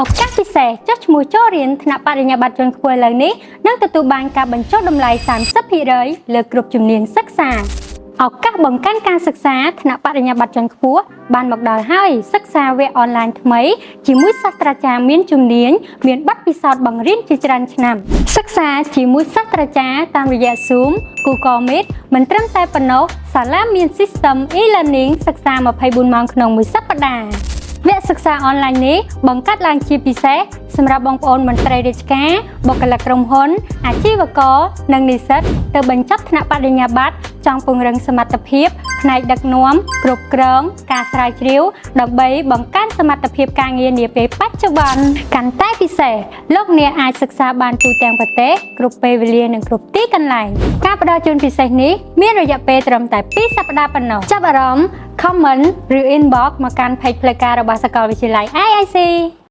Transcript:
ឱកាសពិសេសចុះឈ្មោះចូលរៀនថ្នាក់បរិញ្ញាបត្រជាន់ខ្ពស់ឥឡូវនេះនឹងទទួលបានការបញ្ចុះតម្លៃ 30% លើគ្រប់ជំនាញសិក្សាឱកាសបង្កើនការសិក្សាថ្នាក់បរិញ្ញាបត្រជាន់ខ្ពស់បានមកដល់ហើយសិក្សាវគ្គអនឡាញថ្មីជាមួយសាស្ត្រាចារ្យមានជំនាញមានបទពិសោធន៍បង្រៀនជាច្រើនឆ្នាំសិក្សាជាមួយសាស្ត្រាចារ្យតាមរយៈ Zoom Google Meet មិនត្រឹមតែប៉ុណ្ណោះសាលាមាន System e-learning សិក្សា 24 ម៉ោងក្នុងមួយសប្តាហ៍វគ្គសិក្សាអនឡាញនេះបង្កើតឡើងជាពិសេសសម្រាប់បងប្អូនមន្ត្រីរាជការបុគ្គលិកក្រុមហ៊ុនអាជីវករនិងនិស្សិតទៅបញ្ចប់ថ្នាក់បរិញ្ញាបត្រចង់ពង្រឹងសមត្ថភាពផ្នែកដឹកនាំគ្រប់គ្រងការស្រាវជ្រាវដើម្បីបង្កើនសមត្ថភាពការងារនាពេលបច្ចុប្បន្នកាន់តែពិសេសលោកអ្នកអាចសិក្សាបានទូទាំងប្រទេសគ្រប់ពេលវេលានិងគ្រប់ទីកន្លែងការផ្ដល់ជូនពិសេសនេះមានរយៈពេលត្រឹមតែ2សប្តាហ៍ប៉ុណ្ណោះចាប់អារម្មណ៍ comment ឬ inbox មកកាន់ page ផ្លូវការរបស់សាកលវិទ្យាល័យ IIC